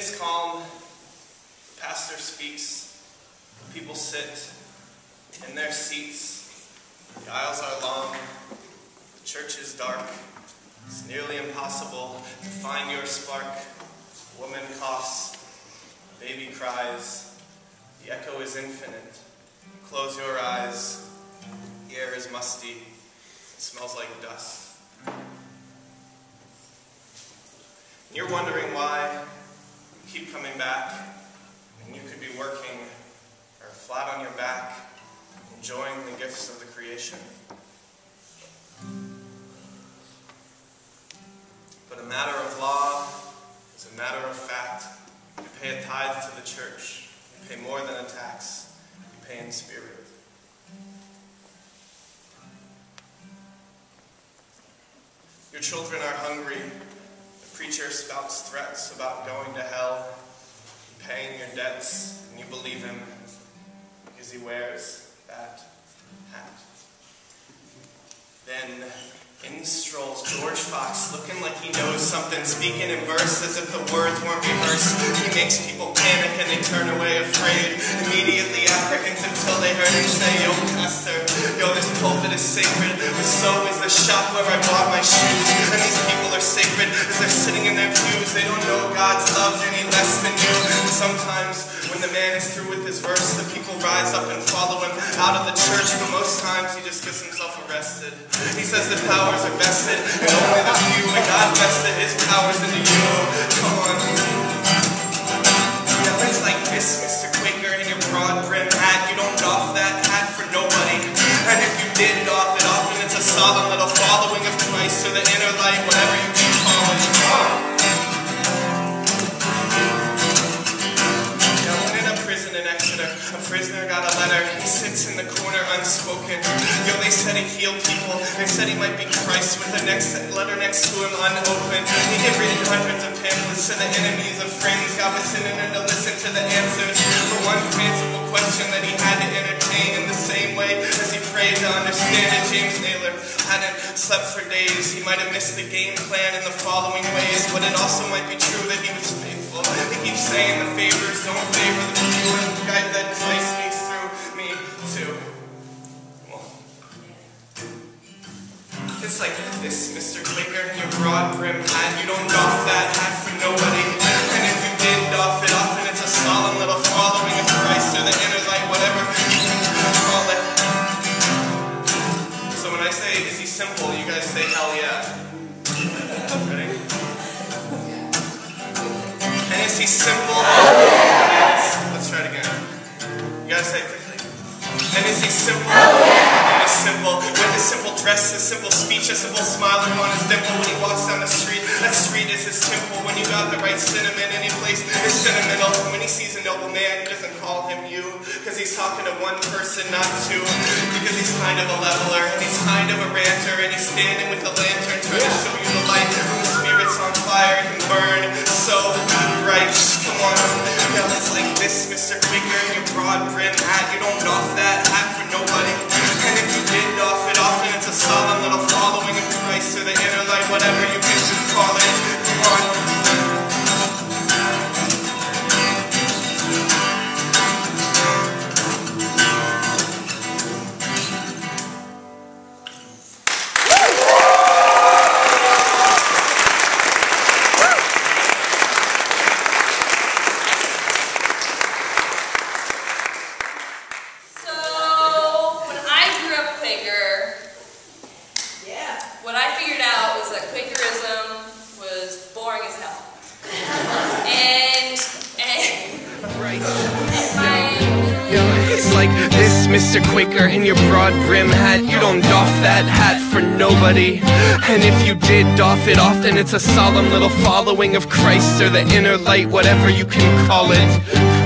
is calm, the pastor speaks, people sit in their seats, the aisles are long, the church is dark, it's nearly impossible to find your spark. A woman coughs, a baby cries, the echo is infinite. Close your eyes, the air is musty, it smells like dust. And you're wondering why you keep coming back, and you could be working or flat on your back, enjoying the gifts of the creation. But a matter of law is a matter of fact. You pay a tithe to the church. You pay more than a tax. You pay in spirit. Your children are hungry. The preacher spouts threats about going to hell, paying your debts, and you believe him because he wears that hat. Then in strolls George Fox, looking like he knows something, speaking in verse as if the words weren't rehearsed. He makes people panic and they turn away afraid, immediately apprehensive till they heard him say, "Yo, pastor, yo, this pulpit is sacred, but so is the shop where I bought my shoes. And these people are sacred as they're sitting in their pews. They don't know God's love any less than you." And sometimes when the man is through with his verse, the people rise up and follow him out of the church, but most times he just gets himself arrested. He says the powers are vested in only the few, and God vested his powers into you. Come on. Yeah, it's like this, Mr. Quaker, in your broad brim hat. You don't doff that hat for nobody. And if you did doff it often, it's a solemn little following of Christ or the inner light, whatever you can call it. A prisoner got a letter. He sits in the corner unspoken. Yo, they said he healed people. They said he might be Christ with the next letter next to him unopened. He had written hundreds of pamphlets to the enemies of friends. God was sending him to listen to the answers. But one fanciful question that he had to entertain in the same way as he prayed to understand it. James Naylor hadn't slept for days. He might have missed the game plan in the following ways, but it also might be true that he was faithful. He keeps saying the favors don't favor the few, and the guy that Christ speaks through me too. Well, it's like this, Mr. Quaker, in your broad brim hat. You don't doff that hat for nobody. And if you did doff it often, it's a solemn little following of Christ or the inner light, whatever you can call it. So when I say, is he simple, you guys say, hell yeah. Ready? And is he simple? Let's try it again. You gotta say it quickly. And is he simple? And is simple. With his simple dress, his simple speech, a simple smile upon his dimple when he walks down the street. That street is his temple. When you got the right sentiment, any place is sentimental. When he sees a noble man, he doesn't call him you, because he's talking to one person, not two. Because he's kind of a leveler, and he's kind of a ranter, and he's standing with the lantern trying to show you the light. When the spirit's on fire, it can burn so bright. Come on. Now it's like this, Mr. Quaker, in your broad brim hat. You don't doff that hat for nobody. And if you did doff it often, it's a solemn little following of Christ or the inner light, whatever you can call it. Come on. What I figured out was that Quakerism was boring as hell. It's like this, Mr. Quaker, in your broad brim hat. You don't doff that hat for nobody. And if you did doff it often, it's a solemn little following of Christ or the inner light, whatever you can call it.